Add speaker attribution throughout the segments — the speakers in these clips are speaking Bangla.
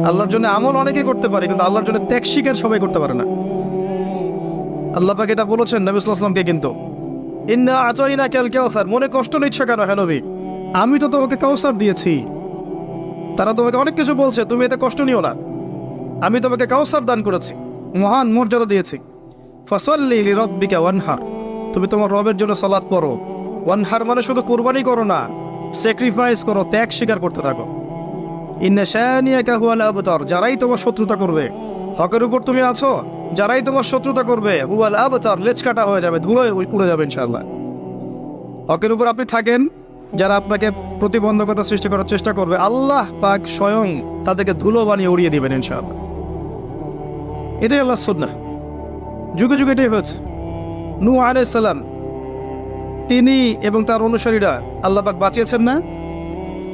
Speaker 1: আল্লাহর জন্য আমল অনেকেই করতে পারে, কিন্তু আল্লাহর জন্য ত্যাগ স্বীকার সবাই করতে পারে না। আল্লাহ পাক এটা বলেছেন নবী সাল্লাল্লাহু আলাইহি ওয়াসাল্লামকে, কিন্তু ইন্না আতাইনাকাল কাউসার, মনে কষ্ট নিচ্ছ কেন হে নবী? আমি তো তোমাকে কাউসার দিয়েছি। তারা তোমাকে অনেক কিছু বলছে, তুমি এতে কষ্ট নিও না। আমি তোমাকে কাউসার দান করেছি, মহান মর্যাদা দিয়েছি। ফাসাল্লি লিরাব্বিকা ওয়ানহার, তুমি তোমার রবের জন্য সালাত পড়ো। ওয়ানহার মানে শুধু কুরবানি করো না, স্যাক্রিফাইস করো, ত্যাগ স্বীকার করতে থাকো। ইন্না শানিয়াকা হুয়াল আবতার, যারাই তোমার শত্রুতা করবে, হকের উপর তুমি আছো, যারাই তোমার শত্রুতা করবে, হুয়াল আবতার, লেজ কাটা হয়ে যাবে, ধুলোয় উড়ে যাবে ইনশাআল্লাহ। হকের উপর আপনি থাকেন, যারা আপনাকে প্রতিবন্ধকতা সৃষ্টি করার চেষ্টা করবে, আল্লাহ পাক স্বয়ং তাদেরকে ধুলো বানিয়ে উড়িয়ে দিবেন ইনশাআল্লাহ। এটাই আল্লাহর সুন্নাহ, যুগে যুগে এটাই হয়েছে। নূহ আলাইহিস সালাম, তিনি এবং তার অনুসারীরা আল্লাহ পাক বাঁচিয়েছেন না?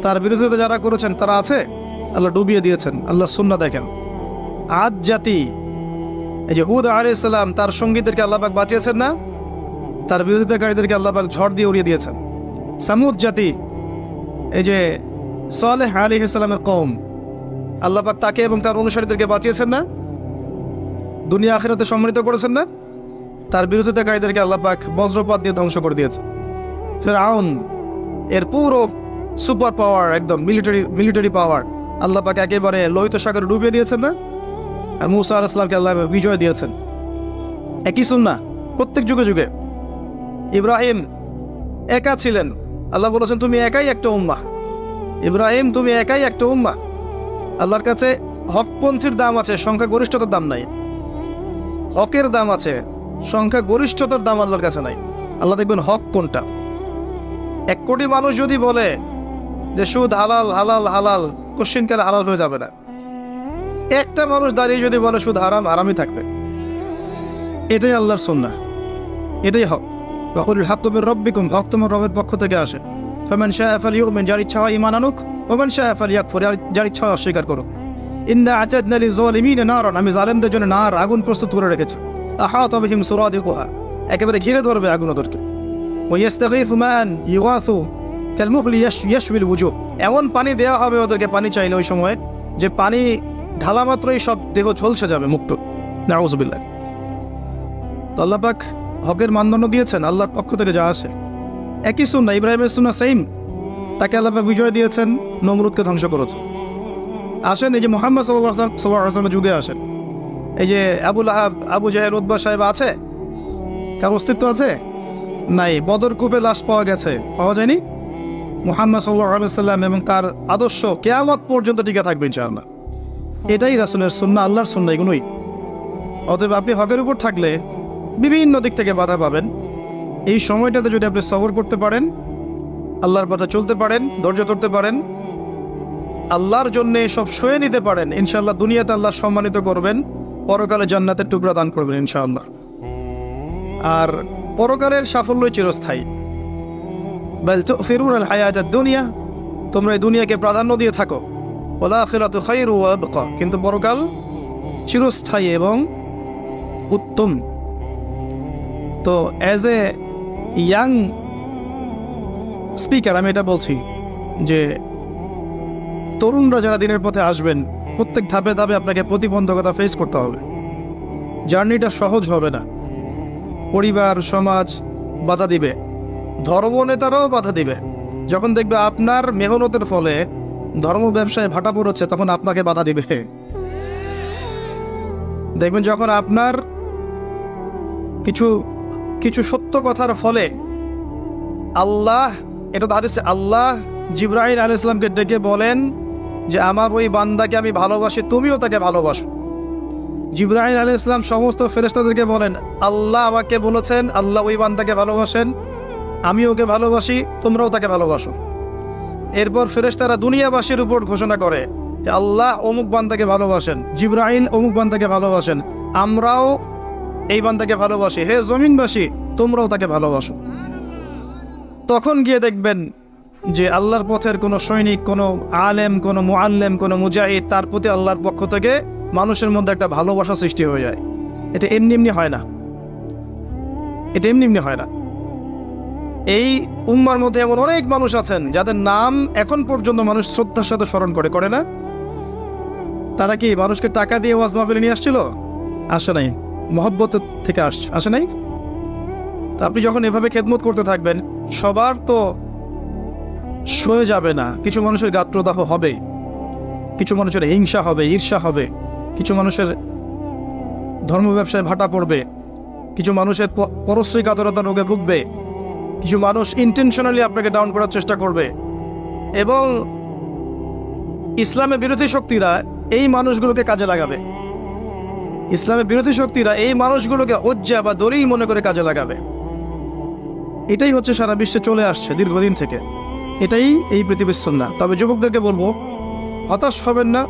Speaker 1: তার বিরোধিতা যারা করেছেন তারা আছে, আল্লাহ ডুবিয়ে দিয়েছেন। আল্লাহ সুন্নাহ দেখেন। আদ জাতি, এই যে হুদ আলাইহিস সালাম, তার সঙ্গীদেরকে আল্লাহ পাক বাঁচিয়েছেন না? তার বিরোধিতাকারীদেরকে আল্লাহ পাক ঝড় দিয়ে উড়িয়ে দিয়েছেন। সামুদ জাতি, এই যে সালেহ আলাইহিস সালামের কওম, আল্লাহ পাক তাকে এবং তার অনুসারীদেরকে বাঁচিয়েছেন না? দুনিয়া আখিরাতে সম্মানিত করেছেন না? তার বিরোধিতাকারীদেরকে আল্লাহ পাক বজ্রপাত দিয়ে ধ্বংস করে দিয়েছে। ফিরআউন, এর পুরো সুপার পাওয়ার, একদম মিলিটারি পাওয়ার, আল্লাহ পাক একেবারে লোহিত সাগরে ডুবিয়ে দিয়েছেন না? আর মূসা আলাইহিস সালামকে আল্লাহ বিজয় দিয়েছেন। একই সুন্নাহ প্রত্যেক যুগে যুগে। ইব্রাহিম একা ছিলেন, আল্লাহ বলেছেন তুমি একাই একটা উম্মাহ। ইব্রাহিম, তুমি একাই একটা উম্মাহ। আল্লাহর কাছে হকপন্থীর দাম আছে, সংখ্যা গরিষ্ঠতার দাম নাই। হকের দাম আছে, সংখ্যা গরিষ্ঠতার দাম আল্লাহর কাছে নাই। আল্লাহ দেখবেন হক কোনটা। 1 কোটি মানুষ যদি বলে যে সুদ হালাল হালাল হালাল, কোশ্চিনকালে হালাল হয়ে যাবে না। একটা মানুষ দাঁড়িয়ে যদি বলে সুদ হারাম, হারামই থাকবে। এটাই আল্লাহর সুন্নাহ, এটাই হক। ওয়াকুল হাক্কু মির রাব্বিকুম, হক তোমার রবের পক্ষ থেকে আসে। ফামান শাআ ফালইউমিন, যার ইচ্ছা হয় ঈমান আনুক, ওয়ামান শাআ ফালইয়াকফুর, যার ইচ্ছা হয় অস্বীকার করুক। ইন্না আ'তাদনা লিয-যালিমিনা নারান, আমি জালেমদের জন্য নার, আগুন প্রস্তুত করে রেখেছি। আহাতা বিহিম সুরাদিকুহা, একেবারে ঘিরে ধরবে আগুন ওদেরকে। ওয়া ইস্তাগীথু মান ইউগাথু কালমুহলি ইয়াশবিল ওয়ুজুহ, এমন পানি দেওয়া হবে ওদেরকে, পানি চাইলে ওই সময়, যে পানি ঢালা মাত্রই সব দেহ ঝলসে যাবে, মুক্ত। নাউযুবিল্লাহ। তো আল্লাহ পাক হকের মানদণ্ড দিয়েছেন, আল্লাহর পক্ষ থেকে যা আসে। একই সুন্নাহ, ইব্রাহিমের সুন্নাহ সেম। তাকে আল্লাহ পাক বিজয় দিয়েছেন, নমরুদকে ধ্বংস করেছে। আসেন, এই যে মুহাম্মদ সাল্লাল্লাহু আলাইহি ওয়াসাল্লামের যুগে আসেন, এই যে আবু লাহাব, আবু জাহেল, উতবা সাহেব আছে? কার অস্তিত্ব আছে? নাই। বদর কূপে লাশ পাওয়া গেছে, পাওয়া যায়নি। মুহাম্মদ সাল্লাল্লাহু আলাইহি ওয়াসাল্লাম এবং তার আদর্শ কিয়ামত পর্যন্ত টিকে থাকবে ইনশাআল্লাহ। এটাই রাসূলের সুন্নাহ, আল্লাহর সুন্নাহ, এগুলোই। অতএব আপনি হকের উপর থাকলে বিভিন্ন দিক থেকে বাধা পাবেন। এই সময়টাতে যদি আপনি সবর করতে পারেন, আল্লাহর পথে চলতে পারেন, ধৈর্য ধরতে পারেন, আল্লাহর জন্য সব সয়ে নিতে পারেন, ইনশাআল্লাহ দুনিয়াতে আল্লাহ সম্মানিত করবেন, পরকালে জান্নাতের টুকরা দান করবেন ইনশাআল্লাহ। আর পরকালের সাফল্যই চিরস্থায়ী। বাল তু'থিরুনাল হায়াতাদ দুনিয়া, তোমরা এই দুনিয়াকে প্রাধান্য দিয়ে থাকো। ওয়াল আখিরাতু খায়রু ওয়া আবকা, কিন্তু পরকাল চিরস্থায়ী এবং উত্তম। তো অ্যাজ এ ইয়াং স্পিকার আমি এটা বলছি যে তরুণরা যারা দিনের পথে আসবেন, প্রত্যেক ধাপে ধাপে আপনাকে প্রতিবন্ধকতা ফেস করতে হবে। জার্নিটা সহজ হবে না। পরিবার, সমাজ বাধা দিবে, ধর্মনেতারাও বাধা দিবে। যখন দেখবে আপনার মেহনতের ফলে ধর্ম ব্যবসায় ভাটা পড়েছে, তখন আপনাকে বাধা দিবে। দেখবেন যখন আপনার কিছু কিছু সত্য কথার ফলে আল্লাহ, এটা তো হাদিসে, আল্লাহ জিবরাইল আলাইহিস সালামকে ডেকে বলেন যে আমার ওই বান্দাকে আমি ভালোবাসি, তুমিও তাকে ভালোবাসো। জিবরাইল আলাইহিস সালাম সমস্ত ফেরেশতাদেরকে বলেন আল্লাহ আমাকে বলেছেন, আল্লাহ ওই বান্দাকে ভালোবাসেন, আমি ওকে ভালোবাসি, তোমরাও তাকে ভালোবাসো। এরপর ফেরেশতারা দুনিয়াবাসীর উপর ঘোষণা করে যে আল্লাহ অমুক বান্দাকে ভালোবাসেন, জিবরাইল অমুক বান্দাকে ভালোবাসেন, আমরাও এই বান্দাকে ভালোবাসি, হে জমিনবাসী তোমরাও তাকে ভালোবাসো। তখন গিয়ে দেখবেন যে আল্লাহর পথের কোনো সৈনিক, কোনো আলেম, কোনো মুআল্লিম, কোনো মুজাহিদ, তার প্রতি আল্লাহর পক্ষ থেকে মানুষের মধ্যে একটা ভালোবাসা সৃষ্টি হয়ে যায়। এটা এমনি এমনি হয় না, এটা এমনি এমনি হয় না। এই উম্মার মধ্যে এমন অনেক মানুষ আছেন যাদের নাম এখন পর্যন্ত মানুষ শ্রদ্ধার সাথে স্মরণ করে, করে না? তারা কি মানুষকে টাকা দিয়ে ওয়াজ মাহফিলে নিয়ে আসছিল? আসে নাই। মহব্বত থেকে আসে নাই। তা আপনি যখন এভাবে খেদমত করতে থাকবেন, সবার তো সয়ে যাবে না। কিছু মানুষের গাত্রদাহ হবে, কিছু মানুষের হিংসা হবে, ঈর্ষা হবে, কিছু মানুষের ধর্ম ব্যবসায় ভাটা পড়বে, কিছু মানুষের পরশ্রী কাতরতা রোগে ভুগবে, কিছু মানুষ ইন্টেনশনালি আপনাকে ডাউন করার চেষ্টা করবে। এবং ইসলামের বিরোধী শক্তিরা এই মানুষগুলোকে কাজে লাগাবে। ইসলামের বিরোধী শক্তিরা এই মানুষগুলোকে হজ্জা বা দড়ি মনে করে কাজে লাগাবে। এটাই হচ্ছে সারা বিশ্বে চলে আসছে দীর্ঘদিন থেকে। এটাই এই পৃথিবীর সুন্নাহ। তবে যুবকদেরকে বলবো, হতাশ হবেন না,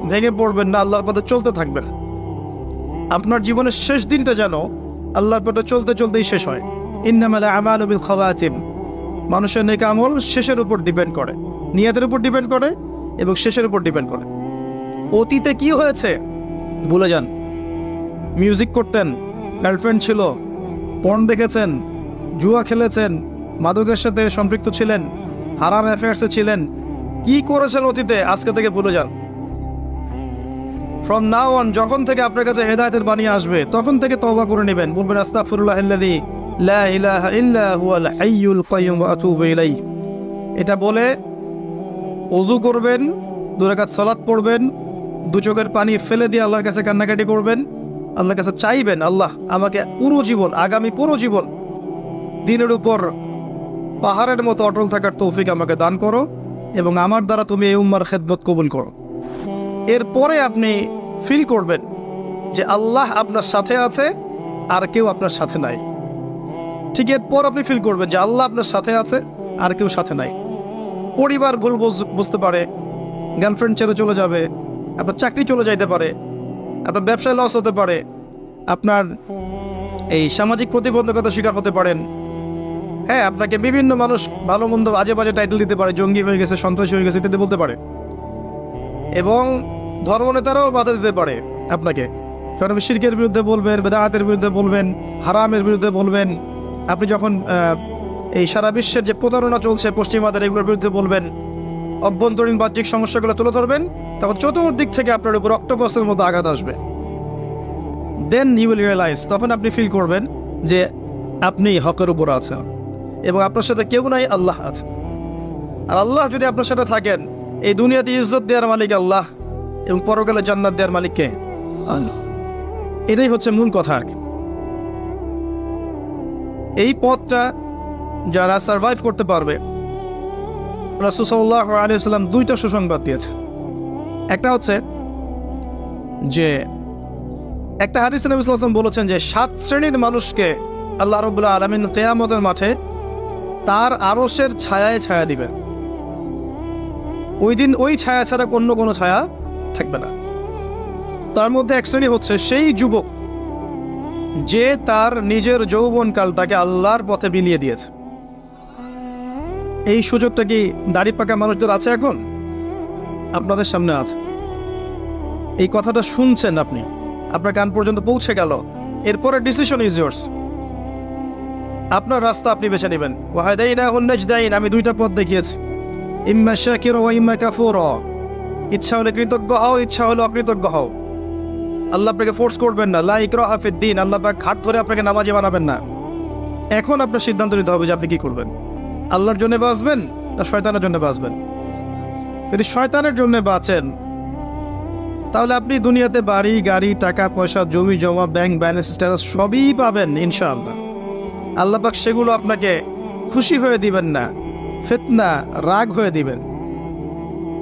Speaker 1: ভেঙে পড়বেন না, আল্লাহর পথে চলতে থাকবেন। আপনার জীবনের শেষ দিনটা যেন আল্লাহর পথে চলতে চলতেই শেষ হয়। ইন্নামাল আমালু বিল খাওয়াতিম। মানুষের নেক আমল শেষের উপর ডিপেন্ড করে, নিয়তের উপর ডিপেন্ড করে এবং শেষের উপর ডিপেন্ড করে। অতীতে কি হয়েছে ভুলে যান। মিউজিক করতেন, গার্লফ্রেন্ড ছিল, পর্ন দেখেছেন, জুয়া খেলেছেন, মাদকের সাথে সম্পৃক্ত ছিলেন, হারাম অ্যাফেয়ার্সে ছিলেন, কি করেছেন অতীতে, আজকে থেকে ভুলে যান। ফ্রম নাও অন, যখন থেকে আপনার কাছে হেদায়েতের বাণী আসবে তখন থেকে তওবা করে নেবেন। বলবেন আস্তাগফিরুল্লাহাল্লাযী লা ইলাহা ইল্লা হুয়াল হাইয়ুল কাইয়্যুম ওয়া আতুবু ইলাইহি। এটা বলে ওযু করবেন, 2 রাকাত সালাত পড়বেন, 2 চোখের পানি ফেলে দিয়ে আল্লাহর কাছে কান্নাকাটি করবেন, আল্লাহর কাছে চাইবেন, আল্লাহ আমাকে পুরো জীবন, আগামী পুরো জীবন দিনের উপর পাহাড়ের মতো অটল থাকার তৌফিক আমাকে দান করো এবং আমার দ্বারা তুমি এই উম্মার খেদমত কবুল করো। এরপরে আপনি ফিল করবেন যে আল্লাহ আপনার সাথে আছে আর কেউ আপনার সাথে নাই। ঠিক এরপর আপনি ফিল করবেন যে আল্লাহ আপনার সাথে আছে আর কেউ সাথে নাই। পরিবার ভুল বুঝতে পারে, গার্লফ্রেন্ড ছেড়ে চলে যাবে, আপনার চাকরি চলে যাইতে পারে, আপনার ব্যবসায় লস হতে পারে, আপনার এই সামাজিক প্রতিবন্ধকতা শিকার হতে পারেন। হ্যাঁ, আপনাকে বিভিন্ন মানুষ ভালো মন্দ বাজে বাজে টাইটেল দিতে পারে, জঙ্গি হয়ে গেছে, সন্ত্রাসী হয়ে গেছে ইত্যাদি বলতে পারে। এবং ধর্মনেতারাও বাধা দিতে পারে আপনাকে, কারণ শিরকের বিরুদ্ধে বলবেন, বেদাতের বিরুদ্ধে বলবেন, হারামের বিরুদ্ধে বলবেন। আপনি যখন এই সারা বিশ্বের যে প্রতারণা চলছে পশ্চিমাদের, এগুলোর বিরুদ্ধে বলবেন, অভ্যন্তরীণ বাহ্যিক সমস্যাগুলো তুলে ধরবেন, তখন চতুর্দিক থেকে আপনার উপর অক্টোপাসের মতো আঘাত আসবে। দেন ইউ উইল রিয়েলাইজ, তখন আপনি ফিল করবেন যে আপনি হকের উপর আছেন এবং আপনার সাথে কেউ নাই, আল্লাহ আছে। আর আল্লাহ যদি আপনার সাথে থাকেন, এই দুনিয়াতে ইজ্জত দেওয়ার মালিক আল্লাহ এবং পরকালে জান্নাত দেওয়ার মালিক কে? আল্লাহ। এটাই হচ্ছে মূল কথা আর কি। এই পথটা যারা সার্ভাইভ করতে পারবে, রাসূল সাল্লাল্লাহু আলাইহি ওয়াসাল্লাম 2টা সুসংবাদ দিয়েছে। একটা হচ্ছে যে একটা হাদিসে নবী সাল্লাল্লাহু আলাইহি ওয়াসাল্লাম বলেছেন যে 7 শ্রেণীর মানুষকে আল্লাহ রাব্বুল আলামিন কিয়ামতের মাঠে তার আরশের ছায়ায় ছায়া দিবেন। ওই দিন ওই ছায়া ছাড়া অন্য কোনো ছায়া থাকবে না। তার মধ্যে এক শ্রেণী হচ্ছে সেই যুবক যে তার নিজের যৌবনকালটাকে আল্লাহর পথে বিলিয়ে দিয়েছে। এই সুযোগটা কি দাড়ি পাকা মানুষদের আছে? এখন আপনাদের সামনে আছে। এই কথাটা শুনছেন আপনি, আপনার কান পর্যন্ত পৌঁছে গেল। এরপরে ডিসিশন ইজ ইয়ার্স। আপনার রাস্তা আপনি বেছে নেবেন। ওয়াহাদাইনাহুন নাজদাইন, আমি 2টা পথ দেখিয়েছি, ইম্মা শাকিরা ওয়া ইম্মা কাফুরা। ইচ্ছা হলে কৃতজ্ঞ হও, ইচ্ছা হলে অকৃতজ্ঞ হও। আল্লাহ আপনাকে ফোর্স করবেন না, লা ইকরাহা ফিদ্দিন। আল্লাহ পাক হাত ধরে আপনাকে নামাজি বানাবেন না। এখন আপনার সিদ্ধান্ত নিতে হবে যে আপনি কি করবেন। আল্লাহর জন্য বাঁচবেন না শয়তানের জন্য বাঁচবেন? যদি শয়তানের জন্য বাঁচেন, তাহলে আপনি দুনিয়াতে বাড়ি গাড়ি, টাকা পয়সা, জমি জমা, ব্যাংক ব্যালেন্স, স্ট্যাটাস সবই পাবেন ইনশাআল্লাহ। আল্লাহ পাক সেগুলো আপনাকে খুশি হয়ে দিবেন না, ফিতনা, রাগ হয়ে দিবেন।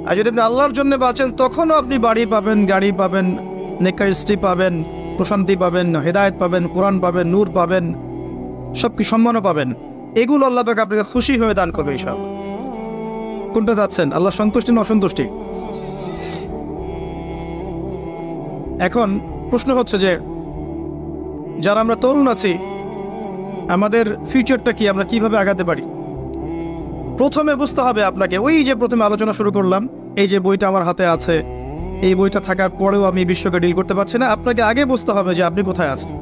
Speaker 1: আর যদি আপনি আল্লাহর জন্য বাঁচেন, তখনও আপনি বাড়ি পাবেন, গাড়ি পাবেন, নেককার স্ত্রী পাবেন, প্রশান্তি পাবেন, হেদায়েত পাবেন, কোরআন পাবেন, নূর পাবেন, সব কি সম্মানও পাবেন। এগুলো আল্লাহ পাক আপনাকে খুশি হয়ে দান করবে ইনশাআল্লাহ। কোনটা যাচ্ছেন, আল্লাহ সন্তুষ্টি না অসন্তুষ্টি? এখন প্রশ্ন হচ্ছে যে যারা আমরা তরুণ আছি, আমাদের ফিউচারটা কি, আমরা কিভাবে আগাতে পারি? প্রথমে বুঝতে হবে আপনাকে, ওই যে প্রথমে আলোচনা শুরু করলাম, এই যে বইটা আমার হাতে আছে, এই বইটা থাকার পরেও আমি বিশ্বকে ডিল করতে পারছি না। আপনাকে আগে বুঝতে হবে যে আপনি কোথায় আছেন।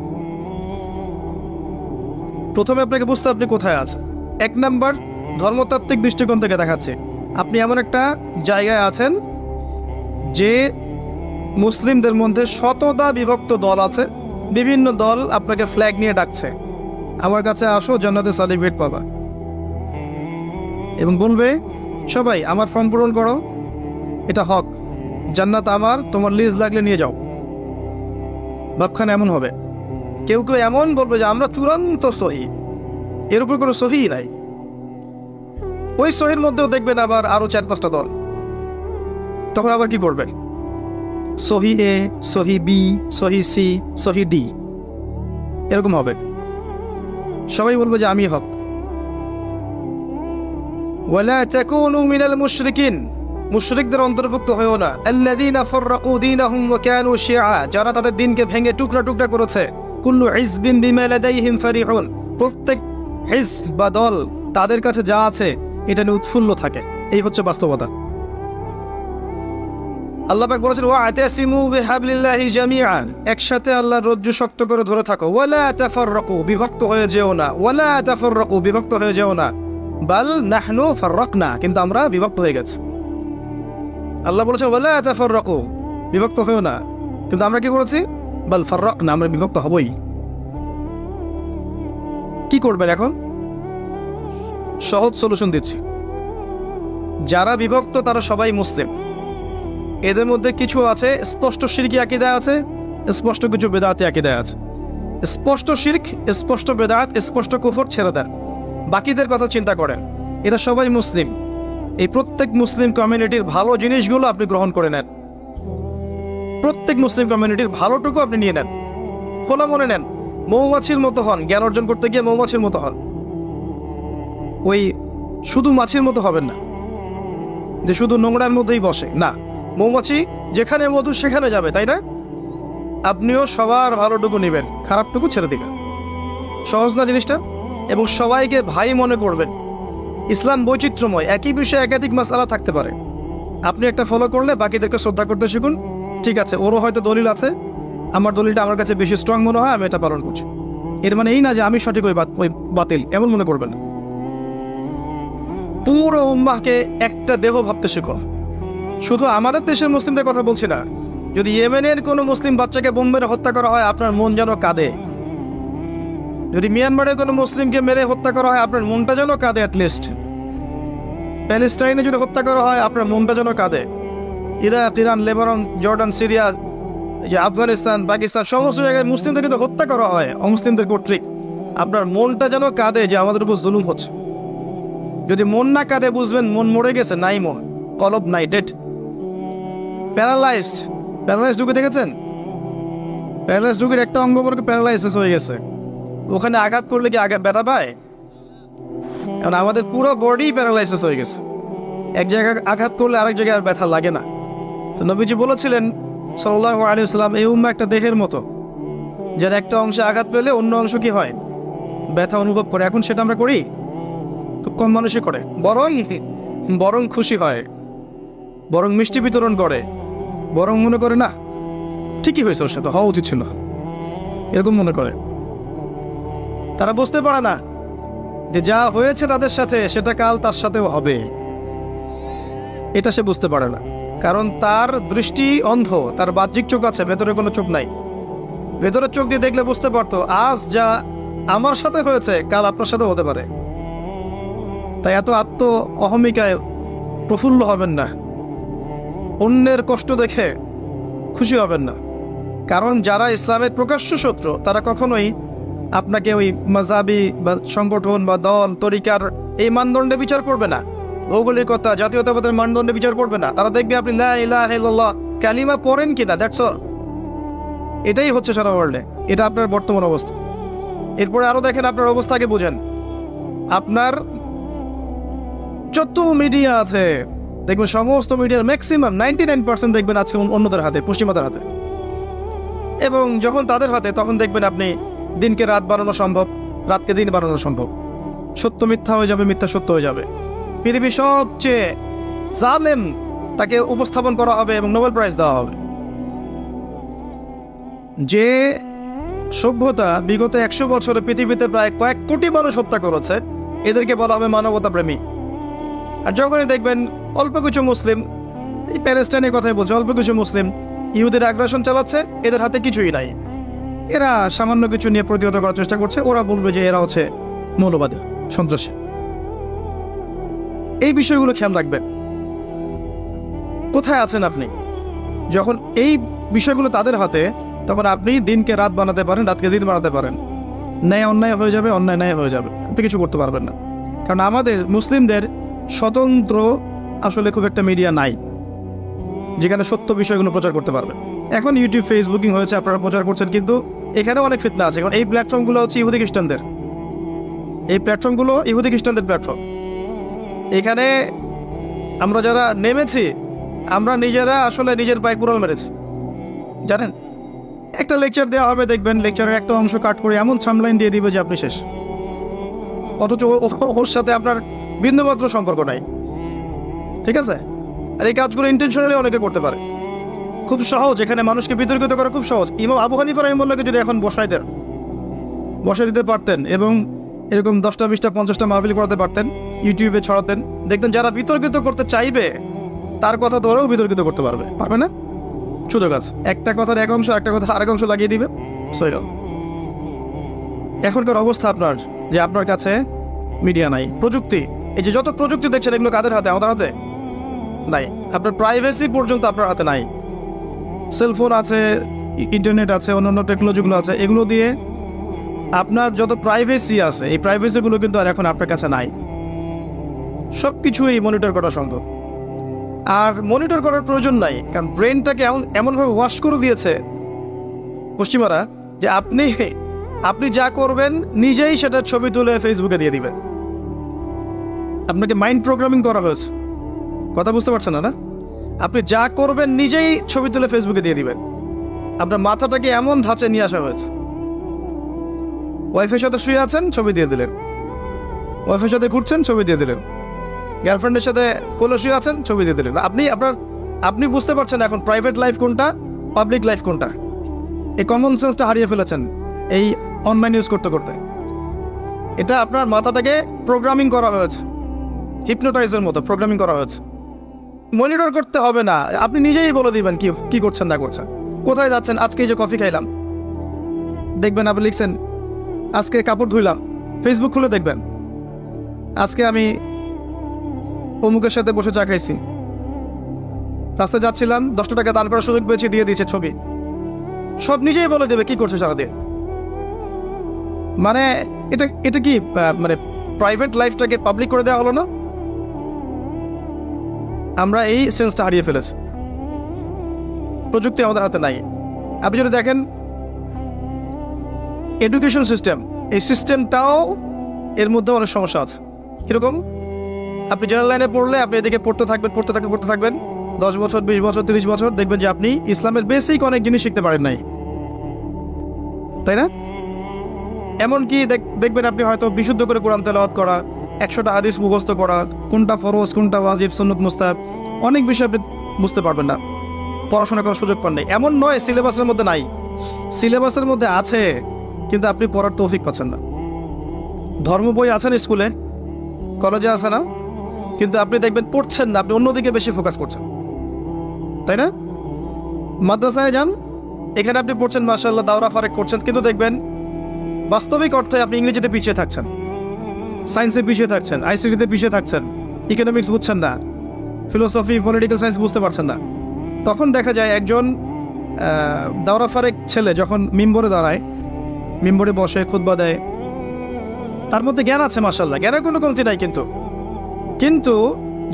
Speaker 1: প্রথমে আপনাকে বুঝতে আপনি কোথায় আছেন। 1 নাম্বার, ধর্মতাত্ত্বিক দৃষ্টিকোণ থেকে দেখাচ্ছে আপনি এমন একটা জায়গায় আছেন যে মুসলিমদের মধ্যে শতদা বিভক্ত দল আছে, বিভিন্ন দল আপনাকে ফ্ল্যাগ নিয়ে ডাকছে, আমার কাছে আসো, জান্নাতে সার্টিফিকেট পাবা, এবং বলবে সবাই আমার ফর্ম পূরণ করো, এটা হক, জান্নাত আমার, তোমার লিজ লাগলে নিয়ে যাও। ভাবখানে এমন হবে। কেউ কেউ এমন বলবে যে আমরা চূড়ান্ত সহি, এর উপর কোনো সহি নাই। ওই সহির মধ্যেও দেখবেন আবার আরো 4-5টা দল, তখন আবার কি করবেন? সহি এ, সহি বি, সহি সি, সহি ডি, এরকম হবে। সবাই বলবে যে আমি হক। ওয়ালা তাকুনু মিনাল মুশরিকিন, মুশরিকদের অন্তর্ভুক্ত হয়েও না। আল্লাযীনা ফাররাকু দীনাহুম ওয়া কানু শিয়া, যারা তাদের দ্বীনকে ভেঙে টুকরা টুকরা করেছে। কুল্লু হিজবিন বিমা লাদাইহিম ফারিহুন, প্রত্যেক হিজব বা দল তাদের কাছে যা আছে এটা নিয়ে উৎফুল্ল থাকে। এই হচ্ছে বাস্তবতা। আল্লাহ পাক বলেছেন ওয়া'তাসিমু বিহাবলিল্লাহি জামিআন, একসাথে আল্লাহর রজ্জু শক্ত করে ধরে থাকো। ওয়ালা তাফাররাকু, বিভক্ত হয়ে যেও না। ওয়ালা তাফাররাকু, বিভক্ত হয়ে যেও না। বাল নাহনু ফাররাকনা, কিন্তু আমরা বিভক্ত হয়ে গেছি। আল্লাহ বলেছেন ওয়ালা তাফাররাকু, বিভক্ত হয়েও না, কিন্তু আমরা কি করেছি? বাল ফাররাকনা, আমরা বিভক্ত হবই। কি করবেন এখন? সহজ সলিউশন দিচ্ছি। যারা বিভক্ত তারা সবাই মুসলিম। এদের মধ্যে কিছু আছে স্পষ্ট শিরকি আকীদা আছে, স্পষ্ট কিছু বেদাতি আকীদা আছে। স্পষ্ট শিরক, স্পষ্ট বেদাত, স্পষ্ট কুফর ছেড়ে দেন, বাকিদের কথা চিন্তা করেন। এরা সবাই মুসলিম। এই প্রত্যেক মুসলিম কমিউনিটির ভালো জিনিসগুলো আপনি গ্রহণ করে নেন, প্রত্যেক মুসলিম কমিউনিটির ভালোটুকু আপনি নিয়ে নেন, খোলা মনে নেন। মৌমাছির মতো হন, জ্ঞান অর্জন করতে গিয়ে মৌমাছির মতো হন। ওই শুধু মাছির মতো হবেন না যে শুধু নোংরার মধ্যেই বসে, না। মৌমাছি যেখানে মধু সেখানে যাবে, তাই না? আপনিও সবার ভালোটুকু নেবেন, খারাপটুকু ছেড়ে দিবেন। সহজ না জিনিসটা? এবং সবাইকে ভাই মনে করবেন। ইসলাম বৈচিত্র্যময়, একই বিষয়ে একাধিক মাসআলা থাকতে পারে। আপনি একটা ফলো করলে বাকিদেরকে শ্রদ্ধা করতে শিখুন। ঠিক আছে, ওরও হয়তো দলিল আছে, আমার দলিলটা আমার কাছে বেশি স্ট্রং মনে হয়, আমি এটা পালন করছি। এর মানে এই না যে আমি সঠিক, ওই বাতিল, এমন মনে করবেন না। পুরো উম্মাহকে একটা দেহ ভাবতে শেখো। শুধু আমাদের দেশের মুসলিমদের কথা বলছি না, যদি ইয়েমেনের কোনো মুসলিম বাচ্চাকে বোম মেরে হত্যা করা হয় আপনার মন যেন কাঁদে। যদি মিয়ানমারের কোনো মুসলিমকে মেরে হত্যা করা হয় আপনার মনটা যেন কাঁদে। অ্যাটলিস্ট প্যালেস্টাইনে যদি হত্যা করা হয় আপনার মনটা যেন কাঁদে। Iraq, Iran, Lebanon, Jordan, Syria, যে আফগানিস্তান, পাকিস্তান, সমস্ত জায়গায় মুসলিমদের কিন্তু হত্যা করা হয় অমুসলিমদের কর্তৃক। আপনার মনটা যেন কাঁদে যে আমাদের উপর জুলুম হচ্ছে। যদি মন না কাঁদে বুঝবেন মন মরে গেছে, নাই মন, কলব নাই, ডেড, প্যারালাইজড। প্যারালাইজড রোগী দেখেছেন? প্যারালাইজড রোগীর একটা অঙ্গ প্যারালাইসিস হয়ে গেছে, ওখানে আঘাত করলে কি ব্যথা পায়? কারণ আমাদের পুরো বডি প্যারালাইসিস হয়ে গেছে, এক জায়গায় আঘাত করলে আরেক জায়গায় আর ব্যথা লাগে না। তো নবীজি বলেছিলেন সাল্লাল্লাহু আলাইহি ওয়াসাল্লাম, এই উম্মাহ একটা দেহের মতো, যার একটা অংশে আঘাত পেলে অন্য অংশ কি হয়? ব্যথা অনুভব করে। এখন সেটা আমরা করি? খুব কম মানুষই করে। বরং খুশি হয়, বরং মিষ্টি বিতরণ করে, বরং মনে করে না ঠিকই হয়েছে, ওর সাথে হওয়া উচিত ছিল, এরকম মনে করে। তারা বুঝতে পারে না যে যা হয়েছে তাদের সাথে সেটা কাল তার সাথেও হবে। এটা সে বুঝতে পারে না, কারণ তার দৃষ্টি অন্ধ, তার বাহ্যিক চোখ আছে, ভেতরে কোনো চোখ নাই। ভেতরের চোখ দিয়ে দেখলে বুঝতে পারতো আজ যা আমার সাথে হয়েছে কাল আপনার সাথে হতে পারে। তাই এত আত্ম অহমিকায় প্রফুল্ল হবেন না, অন্যের কষ্ট দেখে খুশি হবেন না। কারণ যারা ইসলামের প্রকাশ্য শত্রু তারা কখনোই আপনাকে ওই মাযহাবি বা সংগঠন বা দল তরিকার এই মানদণ্ডে বিচার করবে না, ভৌগোলিকতা, জাতীয়তাবাদের মানদণ্ডে বিচার করবে না। তারা দেখবে আপনি লা ইলাহা ইল্লাল্লাহ কালিমা পড়েন কিনা, দ্যাটস অল। এটাই হচ্ছে সারা ওয়ার্ল্ডে, এটা আপনার বর্তমান অবস্থা। এরপরে আরো দেখেন, আপনার অবস্থাকে বুঝেন। আপনার যত মিডিয়া আছে দেখবেন, সমস্ত মিডিয়ার ম্যাক্সিমাম 99% দেখবেন আজকে অন্যদের হাতে, পশ্চিমাদের হাতে। এবং যখন তাদের হাতে, তখন দেখবেন আপনি দিনকে রাত বানানো সম্ভব, রাতকে দিন বানানো সম্ভব। সত্য মিথ্যা হয়ে যাবে, মিথ্যা সত্য হয়ে যাবে। পৃথিবীর সবচেয়ে জালেম তাকে উপস্থাপন করা হবে এবং নোবেল প্রাইজ দেওয়া হবে। যে সভ্যতা বিগত 100 বছরে পৃথিবীতে প্রায় কয়েক কোটি মানুষ হত্যা করেছে, এদেরকে বলা হবে মানবতা প্রেমী। আর যখনই দেখবেন অল্প কিছু মুসলিম, এই প্যালেস্টাইনের কথাই বলছে, অল্প কিছু মুসলিম ইহুদের আগ্রাসন চালাচ্ছে, এদের হাতে কিছুই নাই। এরা সামান্য কিছু নিয়ে প্রতিহত করার চেষ্টা করছে, ওরা বলবে যে এরা হচ্ছে মৌলবাদী, সন্ত্রাসী। এই বিষয়গুলো খেয়াল রাখবেন। কোথায় আছেন আপনি? যখন এই বিষয়গুলো তাদের হাতে, তখন আপনি দিনকে রাত বানাতে পারেন, রাতকে দিন বানাতে পারেন। ন্যায় অন্যায় হয়ে যাবে, অন্যায় ন্যায় হয়ে যাবে, আপনি কিছু করতে পারবেন না। কারণ আমাদের মুসলিমদের স্বতন্ত্র আসলে খুব একটা মিডিয়া নাই যেখানে সত্য বিষয়গুলো প্রচার করতে পারবে। এখন ইউটিউব, ফেসবুকিং হয়েছে, আপনারা প্রচার করছেন, কিন্তু এখানে অনেক ফিতনা আছে। কারণ এই প্ল্যাটফর্মগুলো হচ্ছে ইহুদি খ্রিস্টানদের, এই প্ল্যাটফর্মগুলো ইহুদি খ্রিস্টানদের প্ল্যাটফর্ম। এখানে আমরা যারা নেমেছি, আমরা নিজেরা আসলে নিজের পায়ে কুড়াল মেরেছি। জানেন, একটা লেকচার দেওয়া হবে, দেখবেন লেকচারের একটা অংশ কাট করে এমন সামলাইন দিয়ে দিবে যে আপনি শেষ, অথচ ওর সাথে আপনার বিন্দুমাত্র সম্পর্ক নাই। ঠিক আছে? আর এই কাজগুলো ইন্টেনশনালি অনেকে করতে পারে, খুব সহজ। এখানে মানুষকে বিতর্কিত করা খুব সহজ। ইমাম আবু হানিফা রাহিমাহুল্লাহকে যদি এখন বসাই দিতে পারতেন এবং এরকম 10টা 20টা 50টা মাহফিল করাতে পারতেন, ইউটিউবে ছড়াতেন, দেখতেন যারা বিতর্কিত করতে চাইবে তার কথা ধরেও বিতর্কিত করতে পারবে না। সুযোগ আছে, একটা কথার এক অংশ একটা কথা আরেক অংশ লাগিয়ে দিবে। সৈল এখনকার অবস্থা আপনার, যে আপনার কাছে মিডিয়া নাই, প্রযুক্তি, এই যে যত প্রযুক্তি দেখছেন এগুলো কাদের হাতে? আমাদের হাতে নাই। আপনার প্রাইভেসি পর্যন্ত আপনার হাতে নাই। সেলফোন আছে, ইন্টারনেট আছে, অন্যান্য টেকনোলজিগুলো আছে, এগুলো দিয়ে আপনার যত প্রাইভেসি আছে, এই প্রাইভেসিগুলো কিন্তু আর এখন আপনার কাছে নাই। সব কিছুই মনিটর করা সম্ভব। আর মনিটর করার প্রয়োজন নাই, কারণ ব্রেনটাকে এমনভাবে ওয়াশ করে দিয়েছে পশ্চিমারা যে আপনি যা করবেন নিজেই সেটা ছবি তুলে ফেসবুকে দিয়ে দিবেন। আপনাকে মাইন্ড প্রোগ্রামিং করা হয়েছে। কথা বুঝতে পারছেন না? আপনি যা করবেন নিজেই ছবি তুলে ফেসবুকে দিয়ে দিবেন। আপনার মাথাটাকে এমন ধাঁচে নিয়ে আসা হয়েছে। ওয়াইফের সাথে শুয়ে আছেন, ছবি দিয়ে দিলেন। ওয়াইফের সাথে ঘুরছেন, ছবি দিয়ে দিলেন। গার্লফ্রেন্ডের সাথে কোলে শুয়ে আছেন, ছবি দিয়ে দিলেন। আপনি বুঝতে পারছেন এখন প্রাইভেট লাইফ কোনটা, পাবলিক লাইফ কোনটা। এই কমন সেন্সটা হারিয়ে ফেলেছেন এই অনলাইন ইউজ করতে করতে। এটা আপনার মাথাটাকে প্রোগ্রামিং করা হয়েছে, হিপনোটাইজের মতো প্রোগ্রামিং করা হয়েছে। মনিটর করতে হবে না, আপনি নিজেই বলে দিবেন কি করছেন না করছেন, কোথায় যাচ্ছেন। আজকে এই যে কফি খাইলাম, দেখবেন আপনি লিখছেন আজকে কাপড় ধুইলাম, ফেসবুক খুলে দেখবেন আজকে আমি অমুকের সাথে বসে চা খাইছি, রাস্তায় যাচ্ছিলাম 10 টাকা দান করার সুযোগ পেয়েছি, দিয়ে দিয়েছে ছবি। সব নিজেই বলে দেবে কি করছে সারাদিন। মানে এটা কি মানে প্রাইভেট লাইফটাকে পাবলিক করে দেওয়া হলো না? আমরা এই সেন্সটা হারিয়ে ফেলেছি। প্রযুক্তি আমাদের হাতে নাই। আপনি যদি দেখেন এডুকেশন সিস্টেম, এই সিস্টেমটাও এর মধ্যে অনেক সমস্যা আছে। কিরকম? আপনি জেনারেল লাইনে পড়লে আপনি এদিকে পড়তে থাকবেন 10 বছর 20 বছর 30 বছর, দেখবেন যে আপনি ইসলামের বেসিক অনেক জিনিস শিখতে পারেন নাই, তাই না? এমনকি দেখবেন আপনি হয়তো বিশুদ্ধ করে কোরআন তেলাওয়াত করা, 100টা হাদিস মুখস্থ করা, কোনটা ফরজ কোনটা ওয়াজিব সুন্নত মুস্তাহাব, অনেক বিষয় আপনি বুঝতে পারবেন না, পড়াশোনা করার সুযোগ পান নাই। এমন নয় সিলেবাসের মধ্যে নাই, সিলেবাসের মধ্যে আছে, কিন্তু আপনি পড়ার তৌফিক পাচ্ছেন না। ধর্ম বই আছে না স্কুলে, কলেজে আছে না, কিন্তু আপনি দেখবেন পড়ছেন না, আপনি অন্যদিকে বেশি ফোকাস করছেন, তাই না? মাদ্রাসায় যান, এখানে আপনি পড়ছেন মাশাআল্লাহ, দাওরা ফারেক করছেন, কিন্তু দেখবেন বাস্তবিক অর্থে আপনি ইংরেজিতে পিছিয়ে থাকছেন, সায়েন্সে পিছিয়ে থাকছেন, আইসিটিতে পিছিয়ে থাকছেন, ইকোনমিক্স বুঝছেন না, ফিলোসফি পলিটিক্যাল সায়েন্স বুঝতে পারছেন না। তখন দেখা যায় একজন দাওরা ফারেক ছেলে যখন মিম্বরে দাঁড়ায়, মিম্বরে বসে খুতবা দেয়, তার মধ্যে জ্ঞান আছে মাশাআল্লাহ, জ্ঞানের কোনো কমতি নাই, কিন্তু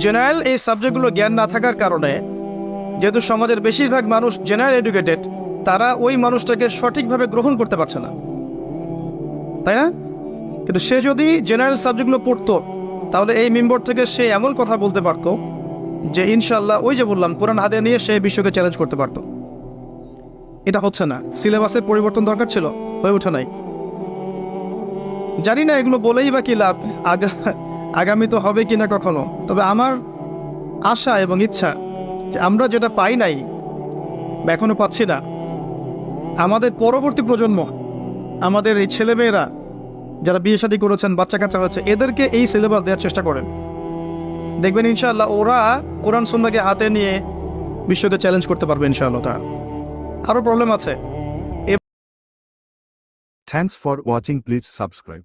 Speaker 1: জেনারেল এই সাবজেক্টগুলো জ্ঞান না থাকার কারণে, যেহেতু সমাজের বেশিরভাগ মানুষ জেনারেল এডুকেটেড, তারা ওই মানুষটাকে সঠিকভাবে গ্রহণ করতে পারছে না, তাই না? কিন্তু সে যদি জেনারেল সাবজেক্টগুলো পড়তো, তাহলে এই মিম্বর থেকে সে এমন কথা বলতে পারতো যে ইনশাআল্লাহ, ওই যে বললাম, কোরআন হাতে নিয়ে সে বিশ্বকে চ্যালেঞ্জ করতে পারতো। এটা হচ্ছে না। সিলেবাসের পরিবর্তন দরকার ছিল, হয়ে ওঠে নাই। জানি না এগুলো বলেই বা কি লাভ, আগামী তো হবে কিনা কখনো। তবে আমার আশা এবং ইচ্ছা যে আমরা যেটা পাই নাই বা এখনো পাচ্ছি না, আমাদের পরবর্তী প্রজন্ম, আমাদের এই ছেলেমেয়েরা যারা বিয়ে শাদী করেছেন, বাচ্চা কাচ্চা হয়েছে, এদেরকে এই সিলেবাস দেওয়ার চেষ্টা করেন। দেখবেন ইনশাআল্লাহ ওরা কোরআন সুন্নাহকে হাতে নিয়ে বিশ্বকে চ্যালেঞ্জ করতে পারবে ইনশাআল্লাহ। আরো প্রবলেম আছে।
Speaker 2: Thanks for watching. Please subscribe.